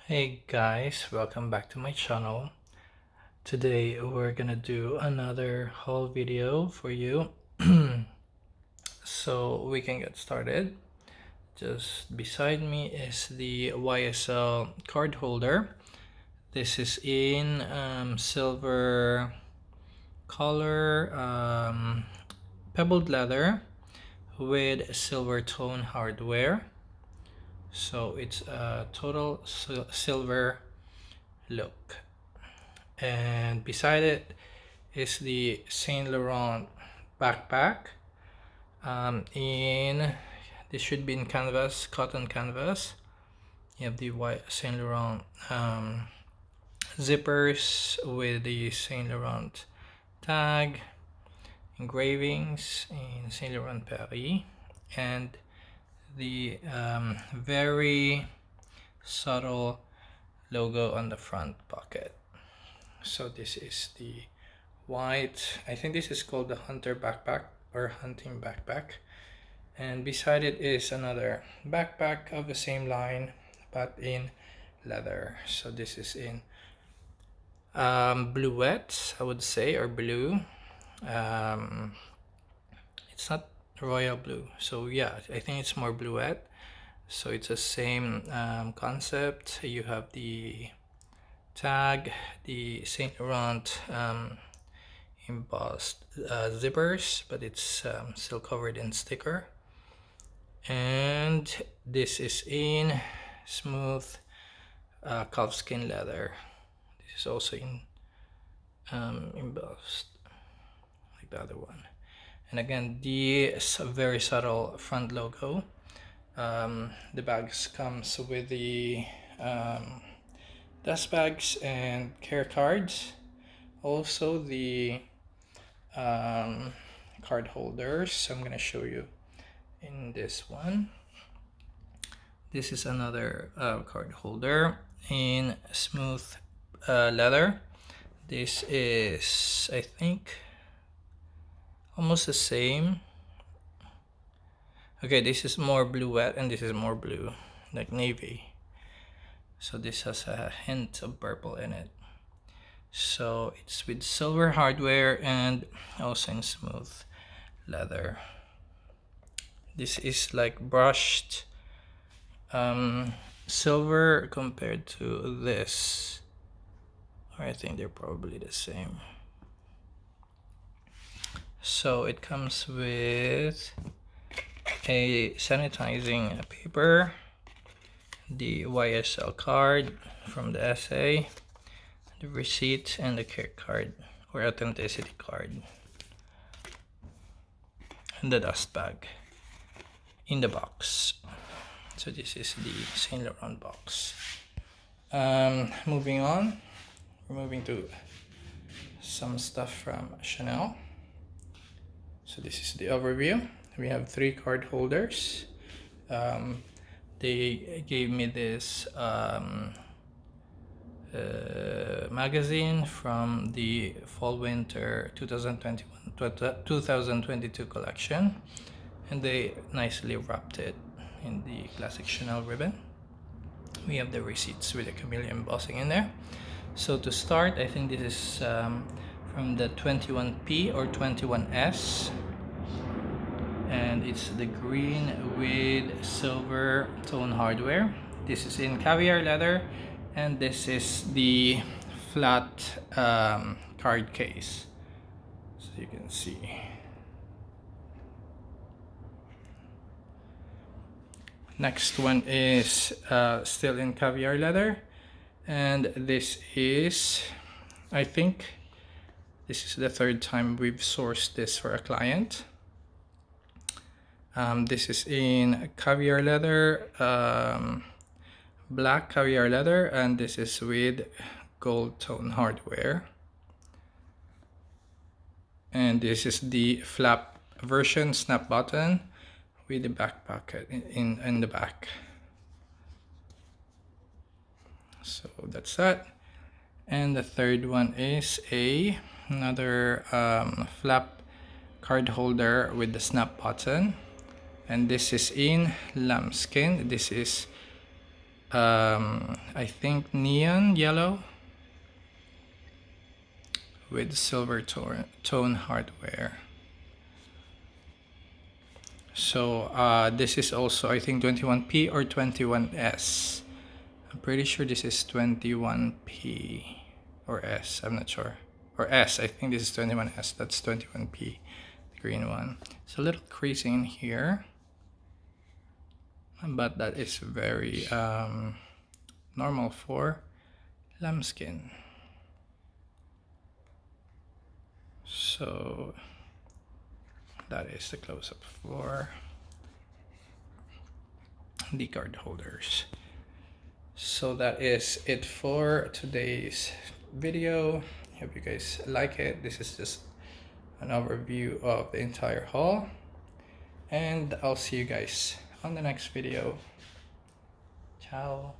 Hey guys, welcome back to my channel. Today we're gonna do another haul video for you. So we can get started. Just beside me is the YSL card holder. This is in silver color, pebbled leather with silver tone hardware. So it's a total silver look. And beside it is the Saint Laurent backpack. In this should be in canvas, cotton canvas. You have the white Saint Laurent zippers with the Saint Laurent tag, engravings in Saint Laurent Paris, and the very subtle logo on the front pocket. So this is the white, I think this is called the hunter backpack or hunting backpack, and beside it is another backpack of the same line but in leather. So this is in bluette, I would say, or blue. It's not royal blue, so yeah, I think it's more bluette. So it's the same concept. You have the tag, the Saint Laurent embossed zippers, but it's still covered in sticker. And this is in smooth calfskin leather. This is also in embossed like the other one. And again, the very subtle front logo. The bags comes with the dust bags and care cards. Also the card holders. So I'm gonna show you in this one. This is another card holder in smooth leather. This is, I think, almost the same. Okay, this is more bluette and this is more blue, like navy. So this has a hint of purple in it. So it's with silver hardware and also in smooth leather. This is like brushed silver compared to this, or I think they're probably the same. So it comes with a sanitizing paper, the YSL card from the essay, the receipt, and the care card or authenticity card, and the dust bag in the box. So this is the Saint Laurent box. Moving on, we're moving to some stuff from Chanel. So this is the overview. We have 3 card holders. They gave me this magazine from the fall winter 2022 collection, and they nicely wrapped it in the classic Chanel ribbon. We have the receipts with the chameleon embossing in there. So to start, I think this is from the 21P or 21S, and it's the green with silver tone hardware. This is in caviar leather, and this is the flat card case, so you can see. Next one is still in caviar leather, and this is, I think this is the 3rd time we've sourced this for a client. This is in caviar leather, black caviar leather, and this is with gold tone hardware. And this is the flap version, snap button, with the back pocket in the back. So that's that. And the 3rd one is another flap card holder with the snap button, and this is in lambskin. This is I think neon yellow with silver tone hardware. So this is also, I think, 21p or 21s. I'm pretty sure this is 21p or S, I'm not sure. Or S, I think this is 21s, that's 21p, the green one. It's a little creasing in here, but that is very normal for lambskin. So that is the close-up for the card holders. So that is it for today's video. Hope you guys like it. This is just an overview of the entire haul, and I'll see you guys on the next video. Ciao.